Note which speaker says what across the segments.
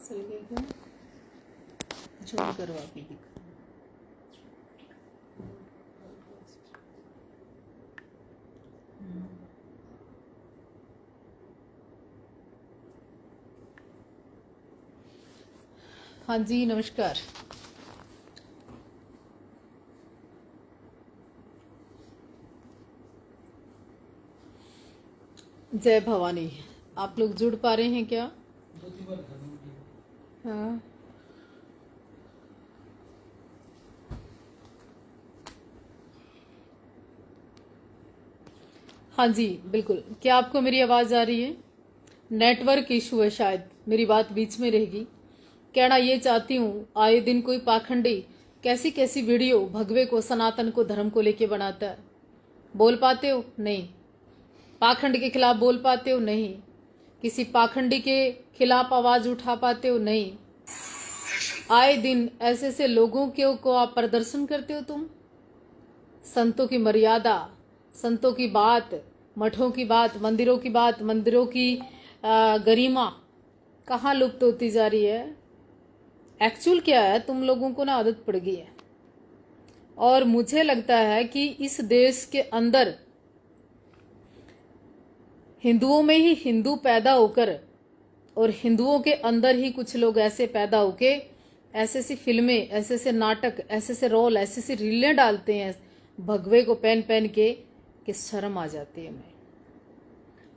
Speaker 1: सलगे को छोड़ करवा के दिखा। हाँ जी, नमस्कार। जय भवानी। आप लोग जुड़ पा रहे हैं क्या? हाँ, हाँ जी बिल्कुल। क्या आपको मेरी आवाज़ आ रही है? नेटवर्क इशू है, शायद मेरी बात बीच में रहेगी। कहना ये चाहती हूँ, आए दिन कोई पाखंडी कैसी कैसी वीडियो भगवे को, सनातन को, धर्म को लेके बनाता है। बोल पाते हो? नहीं। पाखंड के खिलाफ बोल पाते हो? नहीं। किसी पाखंडी के खिलाफ आवाज उठा पाते हो? नहीं। आए दिन ऐसे ऐसे लोगों के को आप प्रदर्शन करते हो। तुम संतों की मर्यादा, संतों की बात, मठों की बात, मंदिरों की बात, मंदिरों की गरिमा कहाँ लुप्त होती जा रही है। एक्चुअल क्या है, तुम लोगों को ना आदत पड़ गई है। और मुझे लगता है कि इस देश के अंदर हिंदुओं में ही हिंदू पैदा होकर और हिंदुओं के अंदर ही कुछ लोग ऐसे पैदा होके ऐसे ऐसी फिल्में, ऐसे ऐसे नाटक, ऐसे ऐसे रोल, ऐसे ऐसी रीलें डालते हैं भगवे को पहन पहन के कि शर्म आ जाती है हमें।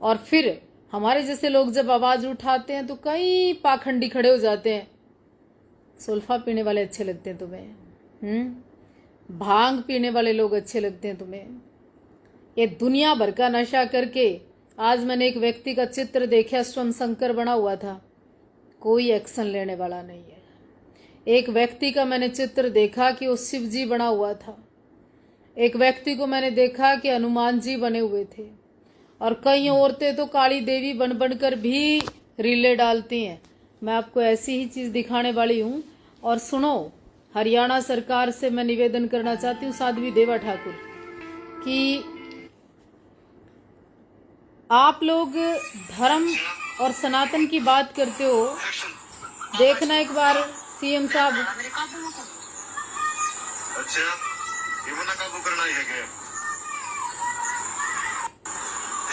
Speaker 1: और फिर हमारे जैसे लोग जब आवाज उठाते हैं तो कई पाखंडी खड़े हो जाते हैं। सुल्फा पीने वाले अच्छे लगते हैं तुम्हें? भांग पीने वाले लोग अच्छे लगते हैं तुम्हें? ये दुनिया भर का नशा करके, आज मैंने एक व्यक्ति का चित्र देखा, स्वयं शंकर बना हुआ था, कोई एक्शन लेने वाला नहीं है। एक व्यक्ति का मैंने चित्र देखा कि वो शिव जी बना हुआ था। एक व्यक्ति को मैंने देखा कि हनुमान जी बने हुए थे। और कई औरतें तो काली देवी बन बनकर भी रीले डालती हैं। मैं आपको ऐसी ही चीज दिखाने वाली हूँ। और सुनो, हरियाणा सरकार से मैं निवेदन करना चाहती हूँ, साध्वी देवा ठाकुर, कि आप लोग धर्म और सनातन की बात करते हो। देखना एक बार सीएम साहब।
Speaker 2: अच्छा, ये मना काबू करना ही है क्या?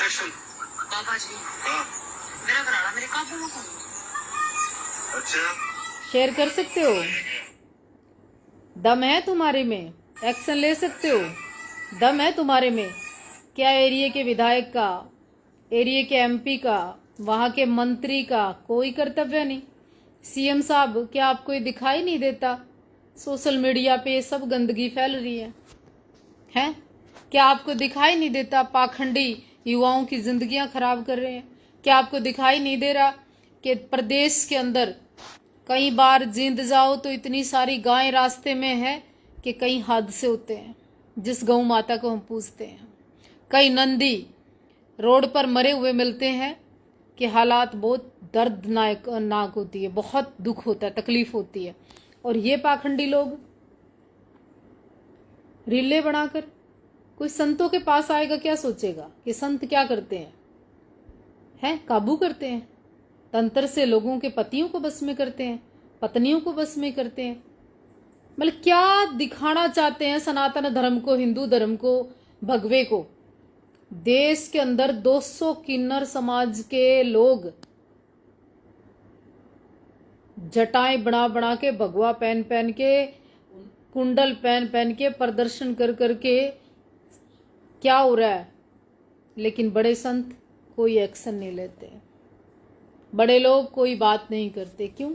Speaker 2: एक्शन। बाबा जी। हाँ। मेरा घराना मेरे काबू में करो। अच्छा।
Speaker 1: शेयर कर सकते हो? दम है तुम्हारे में? एक्शन ले सकते हो? दम है तुम्हारे में? क्या एरिया के विधायक का, एरिया के एमपी का, वहां के मंत्री का कोई कर्तव्य नहीं? सीएम साहब, क्या आपको ये दिखाई नहीं देता सोशल मीडिया पे ये सब गंदगी फैल रही है? हैं? क्या आपको दिखाई नहीं देता पाखंडी युवाओं की जिंदगियां खराब कर रहे हैं? क्या आपको दिखाई नहीं दे रहा कि प्रदेश के अंदर कई बार जींद जाओ तो इतनी सारी गायें रास्ते में है कि कई हादसे होते हैं, जिस गौ माता को हम पूजते हैं। कई नंदी रोड पर मरे हुए मिलते हैं कि हालात बहुत दर्दनाक होती है, बहुत दुख होता है, तकलीफ होती है। और ये पाखंडी लोग रीले बनाकर कोई संतों के पास आएगा, क्या सोचेगा कि संत क्या करते हैं? काबू करते हैं, तंत्र से लोगों के पतियों को बस में करते हैं, पत्नियों को बस में करते हैं। मतलब क्या दिखाना चाहते हैं सनातन धर्म को, हिंदू धर्म को, भगवे को? देश के अंदर 200 किन्नर समाज के लोग जटाएं बना बना के, भगवा पहन पहन के, कुंडल पहन पहन के प्रदर्शन कर करके क्या हो रहा है। लेकिन बड़े संत कोई एक्शन नहीं लेते, बड़े लोग कोई बात नहीं करते। क्यों?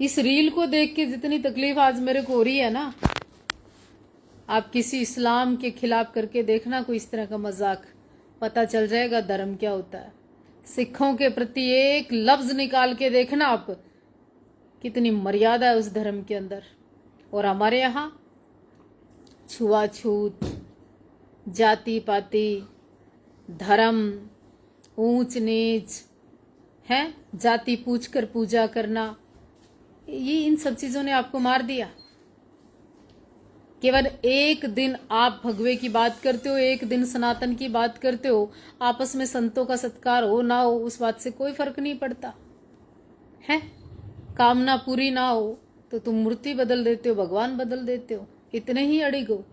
Speaker 1: इस रील को देख के जितनी तकलीफ आज मेरे को हो रही है ना, आप किसी इस्लाम के खिलाफ करके देखना कोई इस तरह का मजाक, पता चल जाएगा धर्म क्या होता है। सिखों के प्रति एक लफ्ज निकाल के देखना आप, कितनी मर्यादा है उस धर्म के अंदर। और हमारे यहाँ छुआछूत, जाति पाति, धर्म, ऊंच नीच है, जाति पूछकर पूजा करना, ये इन सब चीजों ने आपको मार दिया। केवल एक दिन आप भगवे की बात करते हो, एक दिन सनातन की बात करते हो, आपस में संतों का सत्कार हो ना हो उस बात से कोई फर्क नहीं पड़ता। है। कामना पूरी ना हो तो तुम मूर्ति बदल देते हो, भगवान बदल देते हो। इतने ही अड़िग हो।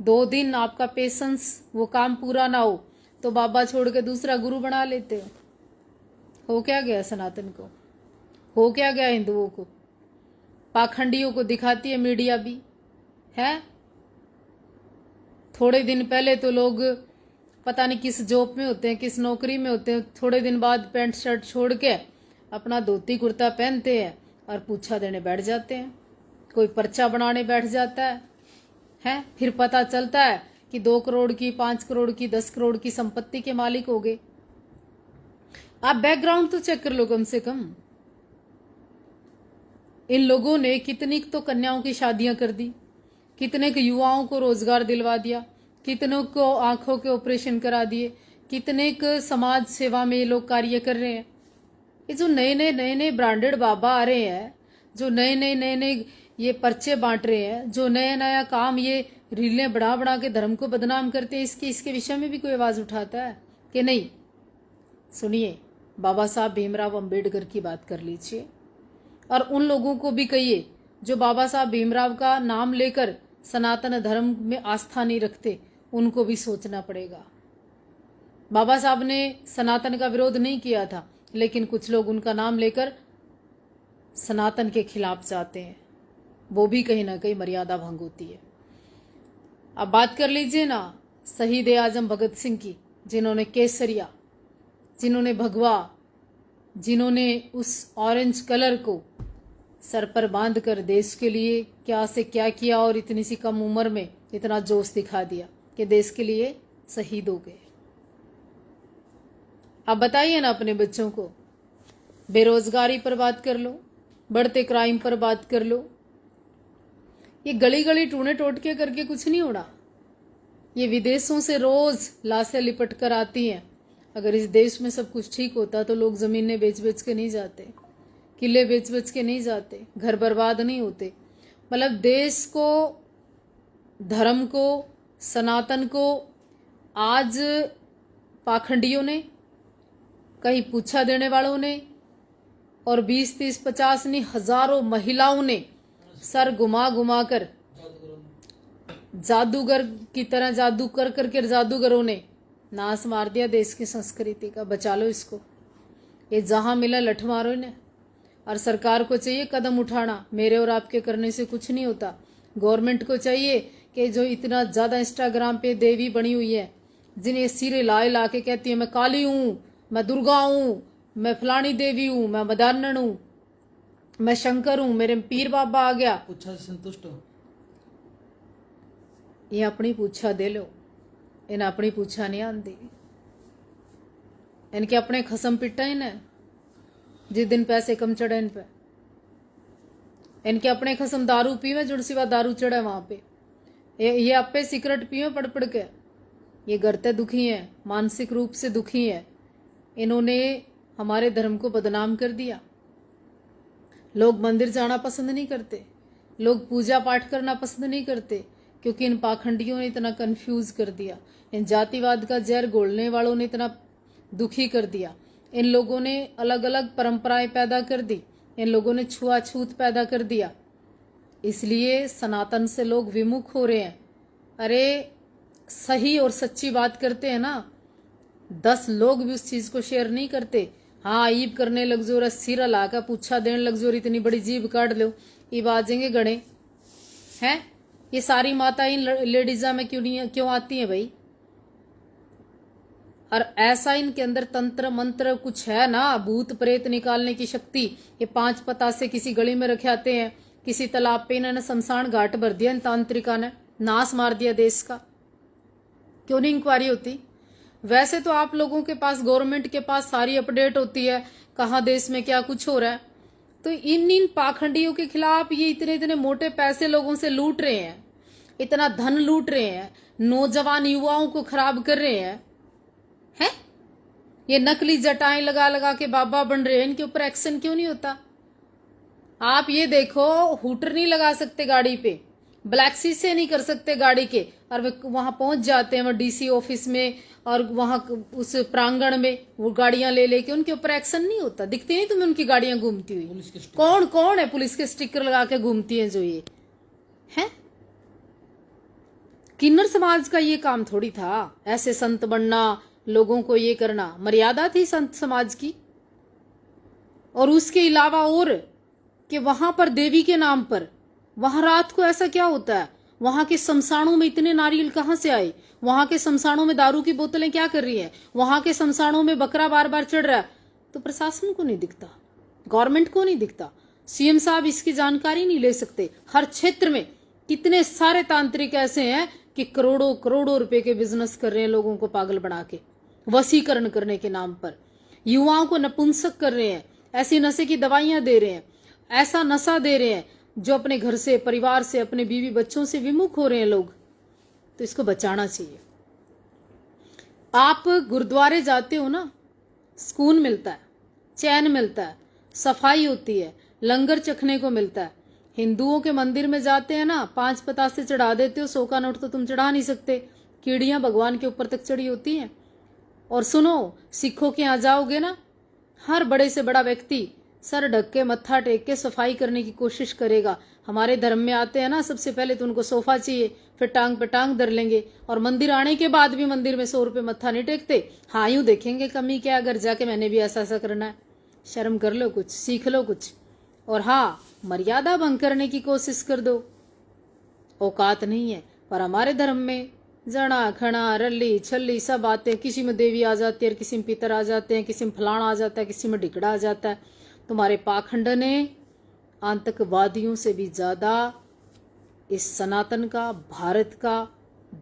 Speaker 1: 2 दिन आपका पेशेंस, वो काम पूरा ना हो तो बाबा छोड़ के दूसरा गुरु बना लेते हो क्या गया सनातन को? हो क्या गया हिंदुओं को? पाखंडियों को दिखाती है मीडिया भी है। थोड़े दिन पहले तो लोग पता नहीं किस जॉब में होते हैं, किस नौकरी में होते हैं, थोड़े दिन बाद पैंट शर्ट छोड़ के अपना धोती कुर्ता पहनते हैं और पूछा देने बैठ जाते हैं। कोई पर्चा बनाने बैठ जाता है। फिर पता चलता है कि 2 करोड़ की, 5 करोड़ की, 10 करोड़ की संपत्ति के मालिक हो गए। आप बैकग्राउंड तो चेक कर लो कम से कम। इन लोगों ने कितनी तो कन्याओं की शादियां कर दी, कितने के युवाओं को रोजगार दिलवा दिया, कितनों को आंखों के ऑपरेशन करा दिए, कितने के समाज सेवा में ये लोग कार्य कर रहे हैं। ये जो नए नए ब्रांडेड बाबा आ रहे हैं, जो नए नए ये पर्चे बांट रहे हैं, जो नया काम ये रीलें बना बना के धर्म को बदनाम करते हैं, इसके विषय में भी कोई आवाज उठाता है कि नहीं? सुनिए, बाबा साहब भीमराव अंबेडकर की बात कर लीजिए और उन लोगों को भी कहिए जो बाबा साहब भीमराव का नाम लेकर सनातन धर्म में आस्था नहीं रखते, उनको भी सोचना पड़ेगा। बाबा साहब ने सनातन का विरोध नहीं किया था, लेकिन कुछ लोग उनका नाम लेकर सनातन के खिलाफ जाते हैं, वो भी कहीं ना कहीं मर्यादा भंग होती है। अब बात कर लीजिए ना शहीद आजम भगत सिंह की, जिन्होंने केसरिया, जिन्होंने भगवा, जिन्होंने उस ऑरेंज कलर को सर पर बांध कर देश के लिए क्या से क्या किया और इतनी सी कम उम्र में इतना जोश दिखा दिया कि देश के लिए शहीद हो गए। अब बताइए ना अपने बच्चों को। बेरोजगारी पर बात कर लो, बढ़ते क्राइम पर बात कर लो। ये गली गली टूने टोटके करके कुछ नहीं होना। ये विदेशों से रोज लाशें लिपट कर आती हैं। अगर इस देश में सब कुछ ठीक होता तो लोग जमीनें बेच बेच के नहीं जाते, किले बेच बेच के नहीं जाते, घर बर्बाद नहीं होते। मतलब देश को, धर्म को, सनातन को आज पाखंडियों ने, कहीं पूछा देने वालों ने और 20, 30, 50 नहीं हजारों महिलाओं ने सर घुमा घुमा कर जादूगर की तरह जादू कर करके जादूगरों ने नाश मार दिया देश की संस्कृति का। बचा लो इसको, ये जहां मिला लठ मारो इन्हें। और सरकार को चाहिए कदम उठाना, मेरे और आपके करने से कुछ नहीं होता। गवर्नमेंट को चाहिए कि जो इतना ज्यादा इंस्टाग्राम पे देवी बनी हुई है, जिन्हें सिरे ला के कहती है मैं काली हूं, मैं दुर्गा हूं, मैं फलानी देवी हूं, मैं मदानन हूं, मैं शंकर हूं, मेरे पीर बाबा आ गया,
Speaker 3: पूछा से संतुष्ट हो।
Speaker 1: ये अपनी पूछा दे लो, इन अपनी पूछा नहीं आती। इनके अपने खसम पिटा इन्हें जिस दिन पैसे कम चढ़े इन पे। इनके अपने खसम दारू पीवे जुड़ सिवा दारू चढ़े वहां पे। ये आपे सिगरेट पीवे पड़ पड़ के। ये गरते दुखी हैं, मानसिक रूप से दुखी हैं। इन्होंने हमारे धर्म को बदनाम कर दिया। लोग मंदिर जाना पसंद नहीं करते, लोग पूजा पाठ करना पसंद नहीं करते, क्योंकि इन पाखंडियों ने इतना कंफ्यूज कर दिया। इन जातिवाद का जहर घोलने वालों ने इतना दुखी कर दिया। इन लोगों ने अलग अलग परंपराएं पैदा कर दी, इन लोगों ने छुआछूत पैदा कर दिया। इसलिए सनातन से लोग विमुख हो रहे हैं। अरे सही और सच्ची बात करते हैं ना, 10 लोग भी उस चीज को शेयर नहीं करते। हाँ, ईब करने लग जो, सिरा लाकर पूछा देने लग जो, इतनी बड़ी जीभ काट लो, ईब आ जाएंगे गणे हैं। ये सारी माता इन लेडीजा में क्यों आती हैं भाई? और ऐसा इनके अंदर तंत्र मंत्र कुछ है ना, भूत प्रेत निकालने की शक्ति। ये 5 पतासे किसी गली में रखे आते हैं, किसी तालाब पे इन्होंने शमशान घाट भर दिया। इन तांत्रिका ने नाश मार दिया देश का। क्यों नहीं इंक्वायरी होती? वैसे तो आप लोगों के पास, गवर्नमेंट के पास सारी अपडेट होती है, कहाँ देश में क्या कुछ हो रहा है। तो इन पाखंडियों के खिलाफ ये इतने मोटे पैसे लोगों से लूट रहे हैं, इतना धन लूट रहे हैं, नौजवान युवाओं को खराब कर रहे हैं। ये नकली जटाएं लगा लगा के बाबा बन रहे हैं, इनके ऊपर एक्शन क्यों नहीं होता? आप ये देखो, हूटर नहीं लगा सकते गाड़ी पे, ब्लैक शीशे नहीं कर सकते गाड़ी के, और वे वहां पहुंच जाते हैं वो डीसी ऑफिस में और वहां उस प्रांगण में वो गाड़ियां ले लेके उनके ऊपर एक्शन नहीं होता? दिखती नहीं तुम्हें उनकी गाड़ियां घूमती हुई? कौन कौन है पुलिस के स्टिकर लगा के घूमती है जो ये है? किन्नर समाज का ये काम थोड़ी था ऐसे संत बनना, लोगों को ये करना। मर्यादा थी संत समाज की। और उसके अलावा और कि वहां पर देवी के नाम पर वहां रात को ऐसा क्या होता है? वहां के शमशानों में इतने नारियल कहां से आए? वहां के शमशानों में दारू की बोतलें क्या कर रही हैं? वहां के शमशानों में बकरा बार बार चढ़ रहा है। तो प्रशासन को नहीं दिखता, गवर्नमेंट को नहीं दिखता, सीएम साहब इसकी जानकारी नहीं ले सकते। हर क्षेत्र में कितने सारे तांत्रिक ऐसे हैं कि करोड़ों करोड़ों रुपए के बिजनेस कर रहे हैं, लोगों को पागल बना के, वशीकरण करने के नाम पर युवाओं को नपुंसक कर रहे हैं, ऐसी नशे की दवाइयां दे रहे हैं, ऐसा नशा दे रहे हैं जो अपने घर से, परिवार से, अपने बीवी बच्चों से विमुख हो रहे हैं लोग। तो इसको बचाना चाहिए। आप गुरुद्वारे जाते हो ना, सुकून मिलता है, चैन मिलता है, सफाई होती है, लंगर चखने को मिलता है। हिंदुओं के मंदिर में जाते हैं ना, 5 पतासे चढ़ा देते हो, 100 का नोट तो तुम चढ़ा नहीं सकते, कीड़ियां भगवान के ऊपर तक चढ़ी होती हैं। और सुनो, सिखों के यहाँ जाओगे ना, हर बड़े से बड़ा व्यक्ति सर ढक के, मत्था टेक के सफाई करने की कोशिश करेगा। हमारे धर्म में आते हैं ना, सबसे पहले तो उनको सोफा चाहिए, फिर टांग पे टांग धर लेंगे। और मंदिर आने के बाद भी मंदिर में 100 रुपये मत्था नहीं टेकते। हाँ, यूं देखेंगे कमी क्या, अगर जाके मैंने भी ऐसा ऐसा करना है। शर्म कर लो, कुछ सीख लो कुछ। और हाँ, मर्यादा भंग करने की कोशिश कर दो, औकात नहीं है। पर हमारे धर्म में जना खना रल्ली छल्ली सब आते हैं। किसी में देवी आ जाती है, किसी में पितर आ जाते हैं, किसी में फलाना आ जाता है, किसी में ढिकड़ा आ जाता है। तुम्हारे पाखंड ने आतंकवादियों से भी ज्यादा इस सनातन का, भारत का,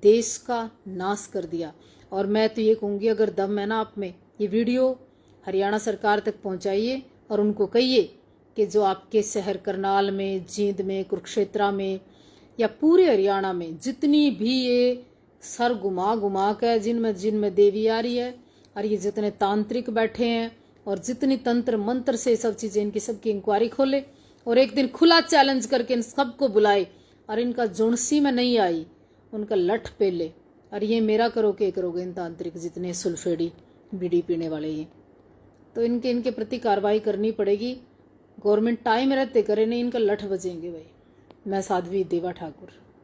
Speaker 1: देश का नाश कर दिया। और मैं तो ये कहूँगी, अगर दम है ना आप में, ये वीडियो हरियाणा सरकार तक पहुँचाइए और उनको कहिए कि जो आपके शहर करनाल में, जींद में, कुरुक्षेत्रा में या पूरे हरियाणा में जितनी भी ये सर घुमा घुमा कर जिनमें देवी आ रही है, और ये जितने तांत्रिक बैठे हैं, और जितनी तंत्र मंत्र से सब चीजें, इनकी सबकी इंक्वायरी खोले और एक दिन खुला चैलेंज करके इन सबको बुलाए। और इनका जोनसी में नहीं आई, उनका लठ पे ले। और ये मेरा करो के करोगे, इन तांत्रिक जितने सुल्फेड़ी बीड़ी पीने वाले ये, तो इनके प्रति कार्रवाई करनी पड़ेगी। गवर्नमेंट टाइम रहते करे नहीं, इनका लठ बजेंगे भाई। मैं साध्वी देवा ठाकुर।